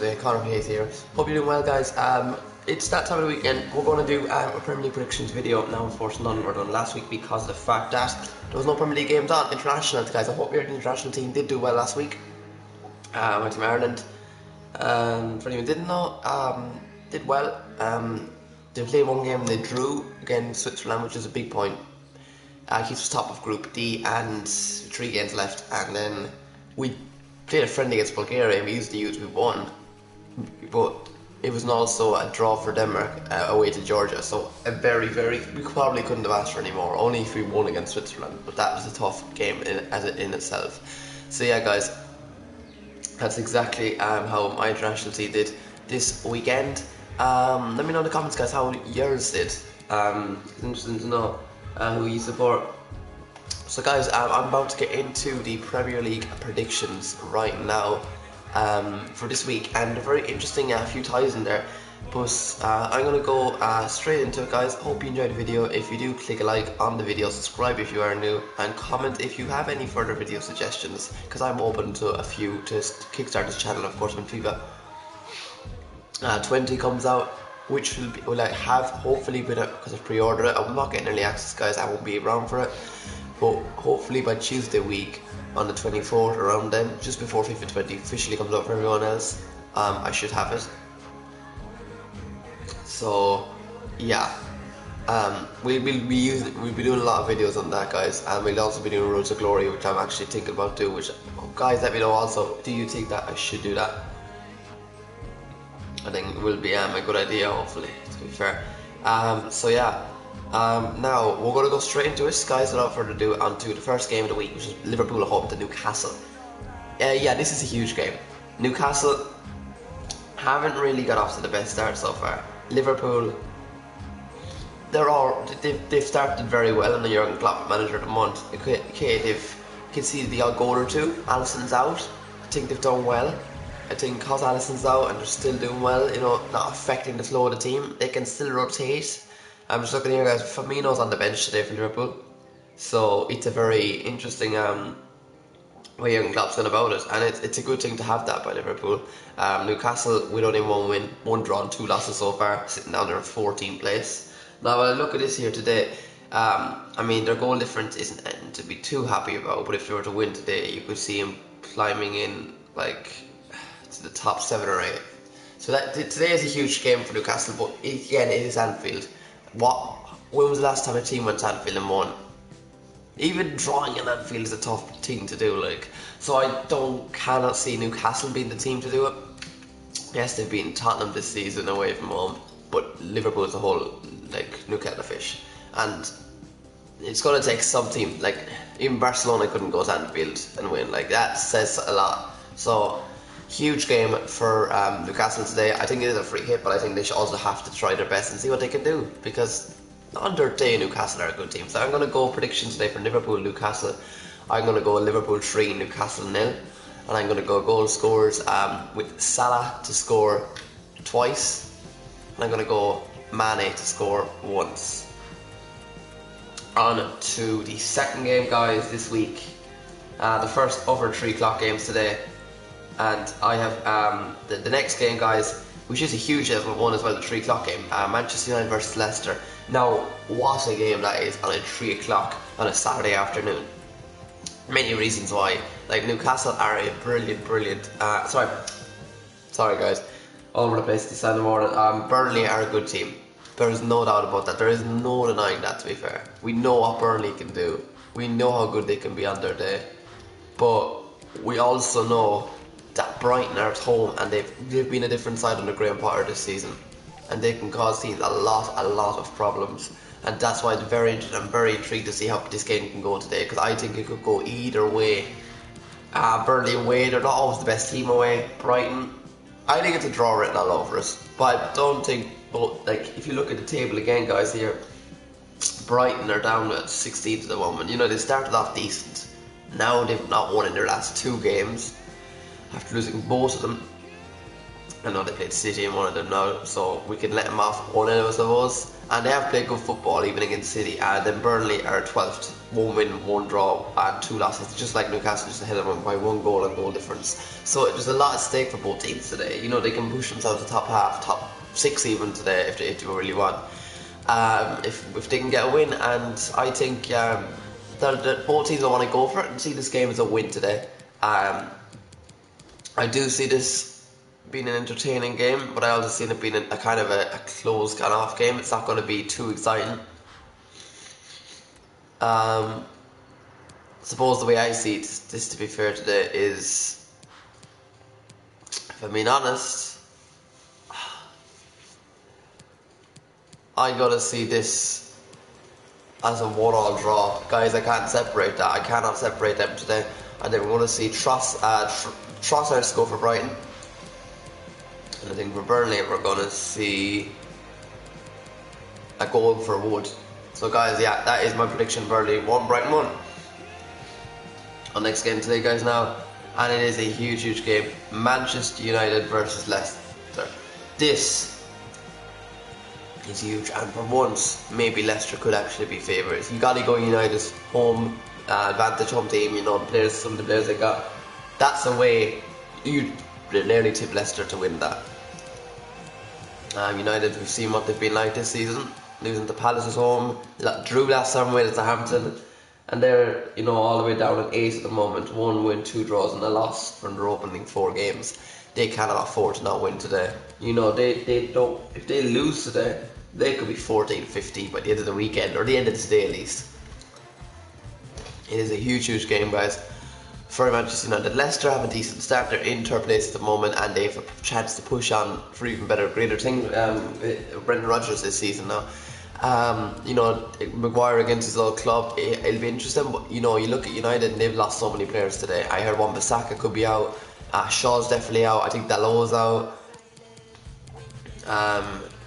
today. Connor Hayes here. Hope you're doing well, guys. It's that time of the weekend. We're going to do a Premier League predictions video. Now, unfortunately, none were done last week because of the fact that there was no Premier League games on. International, guys. I hope your international team did do well last week. My team Ireland, for anyone who didn't know, did well. They played one game and they drew against Switzerland, which is a big point. Keeps us top of Group D and 3 games left, and then we played a friendly against Bulgaria and we won, but it was also a draw for Denmark away to Georgia, so we probably couldn't have asked for any more, only if we won against Switzerland, but that was a tough game in itself. So yeah, guys, that's exactly how my international team did this weekend. Let me know in the comments, guys, how yours did. It's interesting to know who you support. So guys, I'm about to get into the Premier League predictions right now for this week, and a very interesting few ties in there, but I'm going to go straight into it, guys. Hope you enjoyed the video. If you do, click a like on the video, subscribe if you are new, and comment if you have any further video suggestions, because I'm open to a few to kickstart this channel, of course, when FIFA 20 comes out, which will I have hopefully, because I've pre-ordered it. I'm not getting early access, guys. I won't be around for it, but hopefully by Tuesday week on the 24th, around then, just before FIFA 20 officially comes out for everyone else, I should have it. So yeah, we'll be doing a lot of videos on that, guys, and we'll also be doing Road to Glory, which I'm actually thinking about doing. Which, guys, let me know also, do you think that I should do that? I think it will be a good idea, hopefully, to be fair. So yeah, now we're going to go straight into it, guys, without further ado, onto the first game of the week, which is Liverpool at home to Newcastle. Yeah, this is a huge game. Newcastle haven't really got off to the best start so far. Liverpool, they've started very well under Jurgen Klopp, manager of the month. Okay, they've conceded the odd goal or two. Alisson's out. I think they've done well. I think because Alisson's out and they're still doing well, you know, not affecting the flow of the team, they can still rotate. I'm just looking here, guys. Firmino's on the bench today for Liverpool, so it's a very interesting way Jurgen Klopp's gone about it, and it's a good thing to have that by Liverpool. Newcastle with only 1 win, 1 draw and 2 losses so far, sitting down there in 14th place. Now when I look at this here today, I mean, their goal difference isn't anything to be too happy about, but if they were to win today, you could see him climbing in like to the top 7 or 8. So that today is a huge game for Newcastle, but again, it is Anfield. When was the last time a team went to Anfield and won? Even drawing in Anfield is a tough thing to do, like. So I cannot see Newcastle being the team to do it. Yes, they've beaten Tottenham this season away from home, but Liverpool as a whole, like, new kettle of fish. And it's going to take some team, like, even Barcelona couldn't go to Anfield and win. Like, that says a lot. So, huge game for Newcastle today. I think it is a free hit, but I think they should also have to try their best and see what they can do, because on their day, Newcastle are a good team. So I'm going to go predictions today for Liverpool, Newcastle. I'm going to go Liverpool 3, Newcastle 0. And I'm going to go goal scorers with Salah to score twice. And I'm going to go Mane to score once. On to the second game, guys, this week. The first over 3 o'clock games today. And I have the next game, guys, which is a huge one as well, the 3 o'clock game. Manchester United versus Leicester. Now, what a game that is on a 3 o'clock on a Saturday afternoon. Many reasons why. Like, Newcastle are a brilliant, sorry guys, all over the place this time of the morning. Burnley are a good team. There is no doubt about that. There is no denying that, to be fair. We know what Burnley can do. We know how good they can be on their day. But we also know that Brighton are at home, and they've been a different side under Graham Potter this season, and they can cause teams a lot of problems, and that's why I'm very intrigued to see how this game can go today, because I think it could go either way. Burnley away, they're not always the best team away. Brighton, I think it's a draw written all over us, but I don't think, like, if you look at the table again, guys, here, Brighton are down at 16th at the moment. You know, they started off decent. Now they've not won in their last 2 games after losing both of them. I know they played City in one of them now, so we can let them off 1-0, I suppose. And they have played good football even against City. And then Burnley are 12th, 1 win, 1 draw, and 2 losses, just like Newcastle, just ahead of them by 1 goal and goal difference. So there's a lot at stake for both teams today. You know, they can push themselves to top half, top 6 even today if they really want. If they can get a win, and I think that both teams will want to go for it and see this game as a win today. I do see this being an entertaining game, but I also see it being a kind of a close kind of off game. It's not going to be too exciting. Suppose the way I see it, this to be fair today, is, if I'm being honest, I gotta see this as a 1-1 draw. Guys, I can't separate that. I cannot separate them today. And then we're going to see Trossard score for Brighton. And I think for Burnley we're going to see a goal for Wood. So guys, yeah, that is my prediction. Burnley 1, Brighton 1. Our next game today, guys, now, and it is a huge game. Manchester United versus Leicester. This is huge, and for once maybe Leicester could actually be favourites. You gotta go United's home advantage, home team. You know, some of the players they got. That's the way you nearly tip Leicester to win that. United, we've seen what they've been like this season, losing to Palace at home, drew last time away to Southampton, and they're, you know, all the way down at 8 at the moment. 1 win, 2 draws and a loss from their opening 4 games. They cannot afford to not win today. You know, they don't. If they lose today, they could be 14-15 by the end of the weekend, or the end of today at least. It is a huge game, guys, for Manchester United. Leicester have a decent start. They're in third place at the moment, and they have a chance to push on for even greater things. Brendan Rodgers this season now. You know, Maguire against his old club, it'll be interesting. But you know, you look at United and they've lost so many players today. I heard Wan-Bissaka could be out. Shaw's definitely out. I think Dalot's out.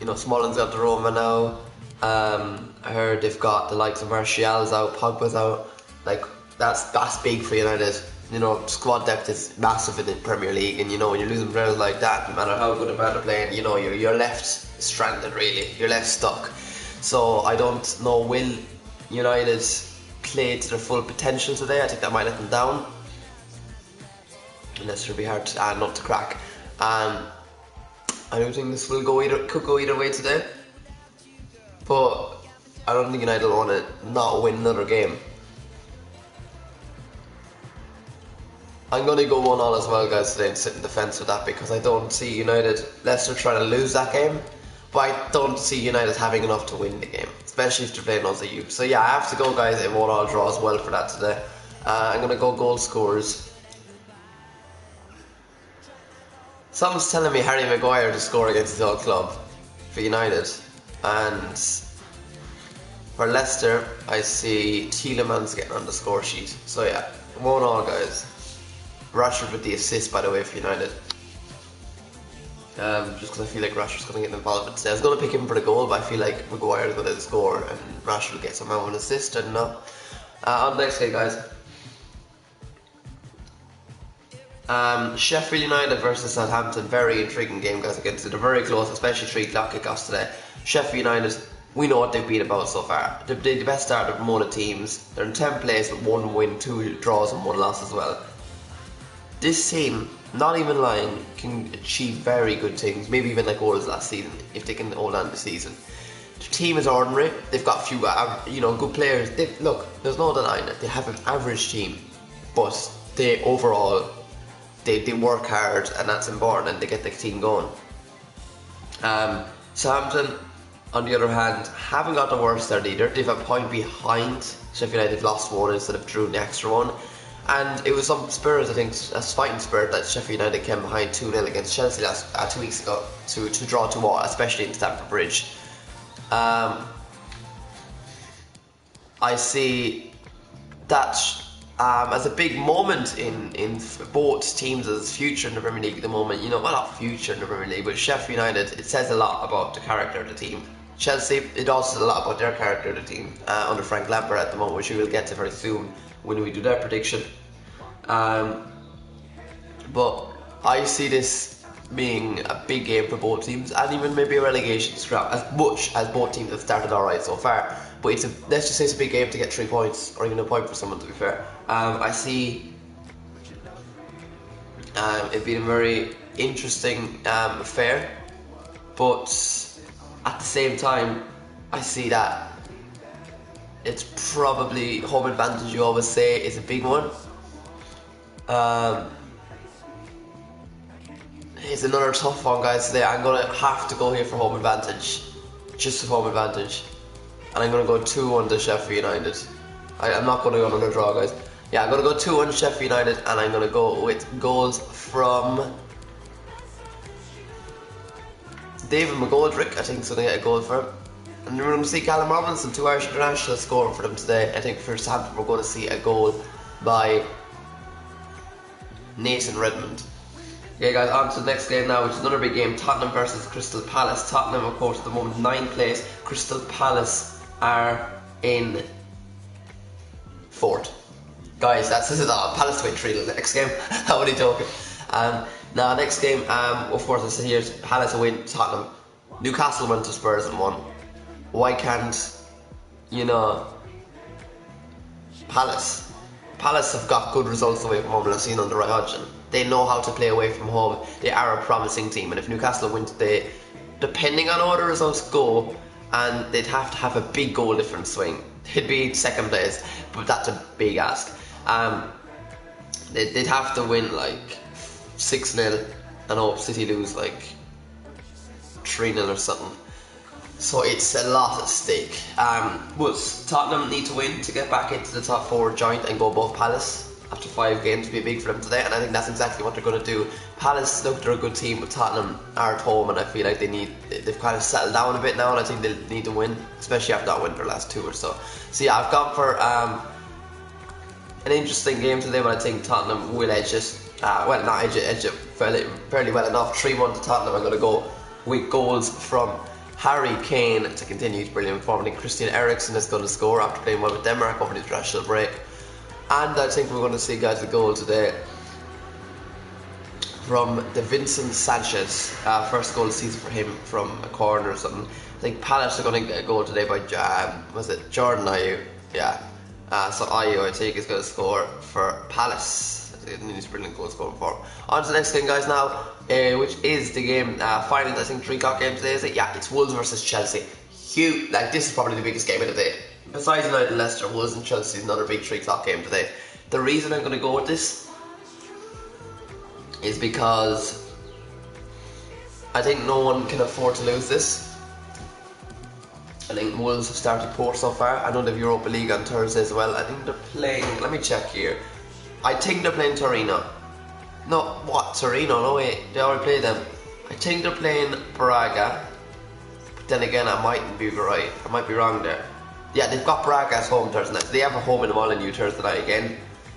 You know, Smalling's got the Roma now. I heard they've got the likes of Martial's out, Pogba's out. Like, that's big for United. You know, squad depth is massive in the Premier League, and you know, when you're losing players like that, no matter how good or bad they're playing, you know, you're left stranded, really. You're left stuck. So I don't know, will United play to their full potential today? I think that might let them down. Unless it'll be hard not to crack. I do think this could go either way today. But I don't think United will want to not win another game. I'm going to go 1-1 as well, guys, today and sit in defence with that, because I don't see Leicester trying to lose that game, but I don't see United having enough to win the game, especially if they're playing us at youth. So yeah, I have to go, guys, in 1-1 draw as well for that today. I'm going to go goal scorers. Someone's telling me Harry Maguire to score against his old club for United, and for Leicester I see Tielemans getting on the score sheet. So yeah, 1-1, guys. Rashford with the assist, by the way, for United. Just because I feel like Rashford's going to get involved today. I was going to pick him for the goal, but I feel like Maguire's going to score and Rashford will get somehow an assist. I don't know. On the next game, guys. Sheffield United versus Southampton. Very intriguing game, guys. Against it, they're very close, especially 3 o'clock kickoffs today. Sheffield United, we know what they've been about so far. They're the best start of among the teams. They're in 10th place with 1 win, 2 draws and 1 loss as well. This team, not even lying, can achieve very good things. Maybe even like goals last season, if they can hold on this season. The team is ordinary. They've got a few, good players. Look, there's no denying it. They have an average team, but they overall, they work hard, and that's important, and they get the team going. Southampton, on the other hand, haven't got the worst start either. They've a point behind Sheffield United. They've lost 1 instead of drew the extra 1. And it was some spirit, I think, a fighting spirit, that Sheffield United came behind 2-0 against Chelsea 2 weeks ago to draw 2-1, especially in Stamford Bridge. I see that as a big moment in both teams' future in the Premier League at the moment. You know, well, not future in the Premier League, but Sheffield United, it says a lot about the character of the team. Chelsea, it also says a lot about their character of the team under Frank Lampard at the moment, which we will get to very soon when we do that prediction. But I see this being a big game for both teams, and even maybe a relegation scrap, as much as both teams have started alright so far. But let's just say it's a big game to get 3 points, or even a point for someone, to be fair. I see it being a very interesting affair, but at the same time, I see that it's probably home advantage, you always say, is a big one. It's another tough one, guys, today. I'm going to have to go here for home advantage. Just for home advantage. And I'm going to go 2-1 to Sheffield United. I'm not going to go another draw, guys. Yeah, I'm going to go 2-1 to Sheffield United, and I'm going to go with goals from David McGoldrick. I think he's going to get a goal for him. And we're going to see Callum Robinson, 2 Irish internationals, scoring for them today. I think for Southampton we're going to see a goal by Nathan Redmond. Okay, guys, on to the next game now, which is another big game. Tottenham versus Crystal Palace. Tottenham, of course, at the moment 9th place. Crystal Palace are in 4th. Guys, this is all. Palace win 3 the next game. How are you talking? Now, next game, of course, I said here's Palace win, Tottenham. Newcastle went to Spurs and won. Why can't, Palace? Palace have got good results away from home, and I've seen under Roy Hodgson. They know how to play away from home. They are a promising team, and if Newcastle win today, depending on how the results go, and they'd have to have a big goal difference swing. They'd be 2nd place, but that's a big ask. They'd have to win like 6-0 and hope City lose like 3-0 or something. So it's a lot at stake. But Tottenham need to win to get back into the top 4 joint and go above Palace. After 5 games, would be big for them today, and I think that's exactly what they're going to do. Palace, look, they're a good team, but Tottenham are at home, and I feel like they've kind of settled down a bit now, and I think they need to win, especially after not winning their last 2 or so. So yeah, I've gone for an interesting game today, but I think Tottenham will edge it. Well, not edge it fairly well enough. 3-1 to Tottenham. I'm going to go with goals from Harry Kane to continue his brilliant form. I think Christian Eriksen is going to score after playing well with Denmark over the international break. And I think we're going to see, guys, a goal today from Vincent Sanchez. First goal of the season for him from a corner or something. I think Palace are going to get a goal today by Jordan Ayew? Yeah. So Ayew, I think, is going to score for Palace. He's brilliant goal scoring for him. On to the next game, guys, now, which is the game, final, I think, 3 o'clock game today, is it? Yeah, it's Wolves versus Chelsea. Huge, like, this is probably the biggest game of the day. Besides United and Leicester, Wolves and Chelsea is another big 3 o'clock game today. The reason I'm going to go with this is because I think no one can afford to lose this. I think Wolves have started poor so far. I know they have Europa League on Thursday as well. I think they're playing, let me check here. I think they're playing Torino. No, what? Torino? No, wait, they already played them. I think they're playing Braga. But then again, I mightn't be right. I might be wrong there. Yeah, they've got Braga at home Thursday night. So they have a home in the Molyneux Thursday night again.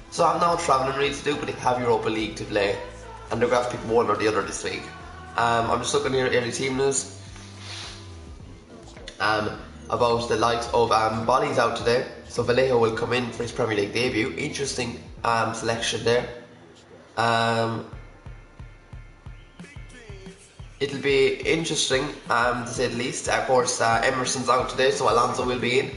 So I'm now travelling really to do, but they have Europa League to play. And they're going to have to pick one or the other this week. I'm just looking here at early team news. About the likes of Bolly's out today. So Vallejo will come in for his Premier League debut. Interesting selection there. It'll be interesting to say the least. Of course, Emerson's out today, so Alonso will be in.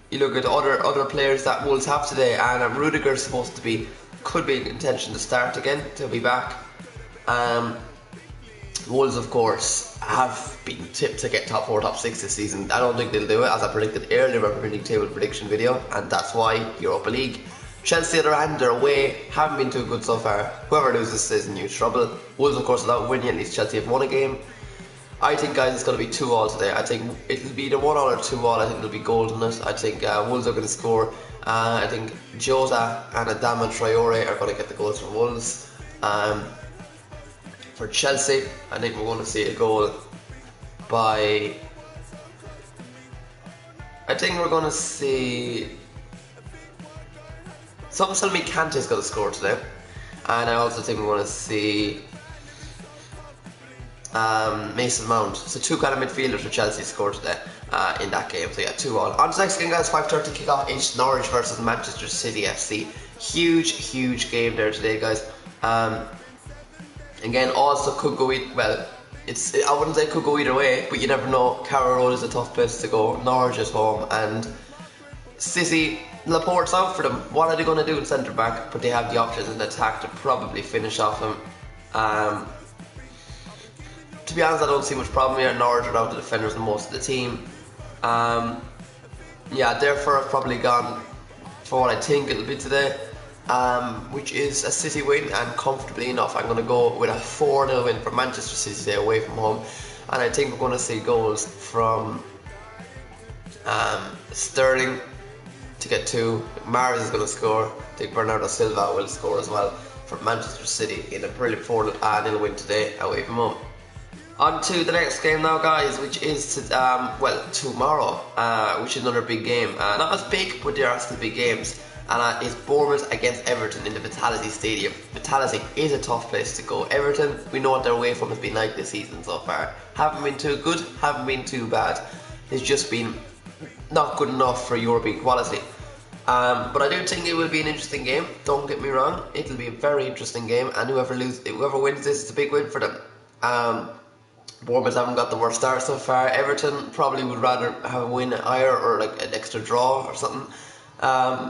You look at other players that Wolves have today, and Rudiger's supposed to be, could be in contention to start again, to be back. Wolves, of course, have been tipped to get top 4, top 6 this season. I don't think they'll do it, as I predicted earlier in my Premier League table prediction video, and that's why Europa League. Chelsea, on the other hand, they're away, haven't been too good so far. Whoever loses is in huge trouble. Wolves, of course, without winning, at least Chelsea have won a game. I think, guys, it's going to be 2-2 today. I think it'll be either 1-1 or 2-2. I think there'll be goals in it. I think Wolves are going to score. I think Jota and Adama Traore are going to get the goals from Wolves. For Chelsea, I think we're going to see a goal by... I think we're going to see... Something telling me Kante's going to score today. And I also think we're going to see... Mason Mount. So 2 kind of midfielders for Chelsea scored today in that game. So yeah, 2-2. On to the next game, guys. 5:30 kickoff. It's Norwich versus Manchester City FC. Huge game there today, guys. Again, also could go well. I wouldn't say could go either way, but you never know. Carrow Road is a tough place to go. Norwich is home, and City, Laporte's out for them. What are they going to do in centre back? But they have the options in attack to probably finish off him. To be honest, I don't see much problem here. Norwich without the defenders and most of the team. Yeah, therefore I've probably gone for what I think it'll be today, which is a City win, and comfortably enough I'm going to go with a 4-0 win for Manchester City today away from home. And I think we're going to see goals from Sterling to get 2. Mahrez is going to score. I think Bernardo Silva will score as well for Manchester City in a brilliant 4-0 win today away from home. On to the next game now, guys, which is tomorrow, which is another big game. Not as big, but there are still big games. And it's Bournemouth against Everton in the Vitality Stadium. Vitality is a tough place to go. Everton, we know what their away form has been like this season so far. Haven't been too good, haven't been too bad. It's just been not good enough for European quality. But I do think it will be an interesting game. Don't get me wrong, it'll be a very interesting game, and whoever wins this, it's a big win for them. Bournemouth haven't got the worst start so far. Everton probably would rather have a win higher or like an extra draw or something,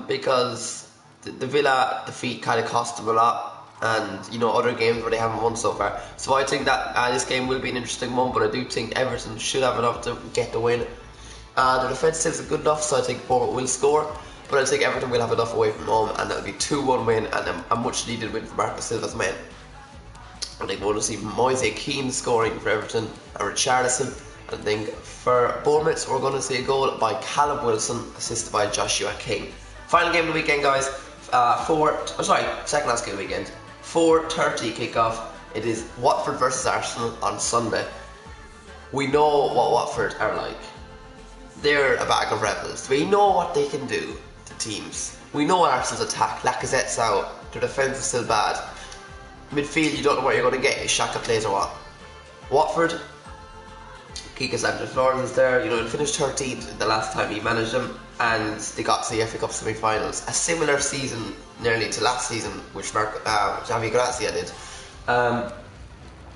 because the Villa defeat kind of cost them a lot, and other games where they haven't won so far. So I think that this game will be an interesting one, but I do think Everton should have enough to get the win. The defence is good enough, so I think Bournemouth will score, but I think Everton will have enough away from home, and that'll be 2-1 win and a much needed win for Marco Silva's men. I think we'll see Moise Keane scoring for Everton and Richarlison. I think for Bournemouth we're going to see a goal by Callum Wilson, assisted by Joshua King. Final game of the weekend, guys. Second last game of the weekend. 4:30 kickoff. It is Watford versus Arsenal on Sunday. We know what Watford are like. They're a bag of rebels. We know what they can do to teams. We know Arsenal's attack. Lacazette's out. Their defence is still bad. Midfield, you don't know what you're going to get. Is Xhaka plays or what? Watford, Kike Sanchez-Flores is there. He finished 13th the last time he managed them, and they got to the FA Cup semi-finals. A similar season nearly to last season, which Javi Gracia did.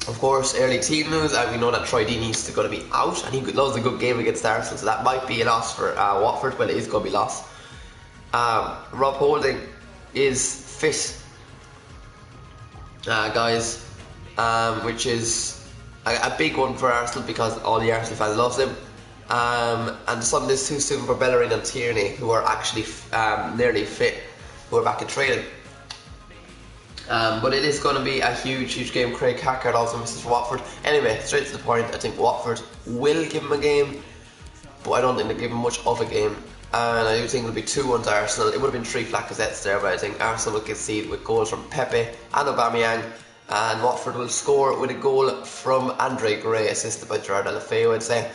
Of course, early team news, and we know that Troy Deeney is going to be out, and he loves a good game against Arsenal, so that might be a loss for Watford. Well, it is going to be a loss. Rob Holding is fit, guys, which is a big one for Arsenal because all the Arsenal fans love him. And Sunday's too soon for Bellerin and Tierney, who are actually nearly fit, who are back in training. But it is going to be a huge game. Craig Hackard also misses for Watford. Anyway, straight to the point, I think Watford will give him a game, but I don't think they'll give him much of a game. And I do think it'll be 2-1 to Arsenal. It would have been 3 Lacazettes there, but I think Arsenal will concede with goals from Pepe and Aubameyang, and Watford will score with a goal from Andre Gray, assisted by Gerard Deulofeu, I'd say,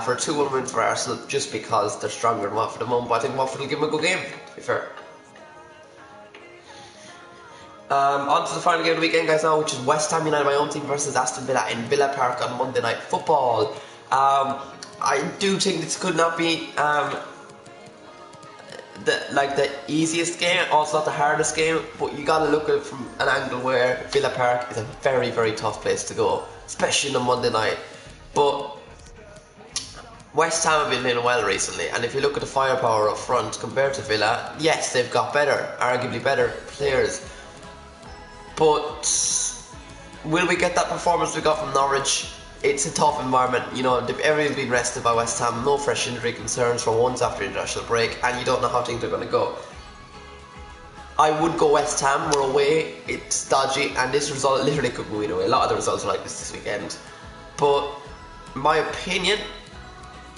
for a 2-1 win for Arsenal, just because they're stronger than Watford at the moment. But I think Watford will give them a good game, to be fair. On to the final game of the weekend, guys, now, which is West Ham United, my own team, versus Aston Villa in Villa Park on Monday Night Football. I do think this could not be the easiest game, also not the hardest game, but you gotta look at it from an angle where Villa Park is a very tough place to go, especially on a Monday night. But West Ham have been playing well recently, and if you look at the firepower up front compared to Villa, yes, they've got arguably better players, but will we get that performance we got from Norwich? It's a tough environment, everyone's been rested by West Ham, no fresh injury concerns for once after the international break, and you don't know how things are going to go. I would go West Ham, we're away, it's dodgy, and this result literally could go either way. A lot of the results are like this weekend. But my opinion,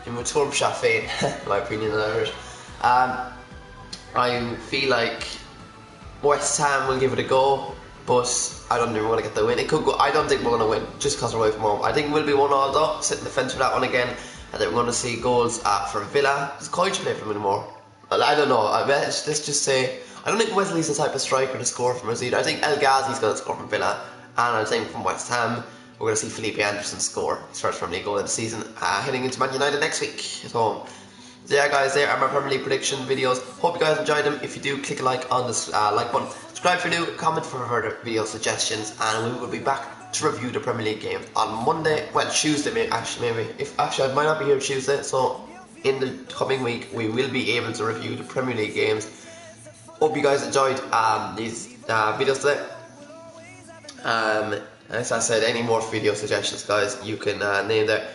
in Mutum Shafin, my opinion in Irish, I feel like West Ham will give it a go, but I don't think we're going to get the win. It could go. I don't think we're going to win just because we're away from home. I think it will be 1-1 though. Sitting the fence for that one again. I think we're going to see goals for Villa. Does Coich play for them anymore? I don't know. Let's just say I don't think Wesley's the type of striker to score from us either. I think El Ghazi's going to score from Villa, and I think from West Ham we're going to see Felipe Anderson score his first Premier League goal of the season, heading into Man United next week at home. So yeah, guys, there are my Premier League prediction videos. Hope you guys enjoyed them. If you do, click a like on this like button. Subscribe if you're new, comment for further video suggestions, and we will be back to review the Premier League game on Monday. Well, Tuesday, maybe. I might not be here Tuesday, so in the coming week we will be able to review the Premier League games. Hope you guys enjoyed these videos today. As I said, any more video suggestions, guys, you can name there.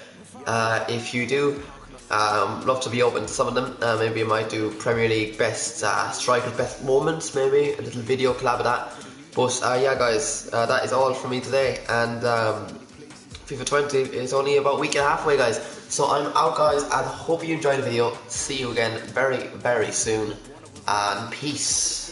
If you do, love to be open to some of them. Maybe I might do Premier League best strikers, best moments, maybe a little video collab of that. But yeah, guys, that is all from me today. And FIFA 20 is only about a week and a half away, guys. So I'm out, guys, and hope you enjoyed the video. See you again very, very soon. And peace.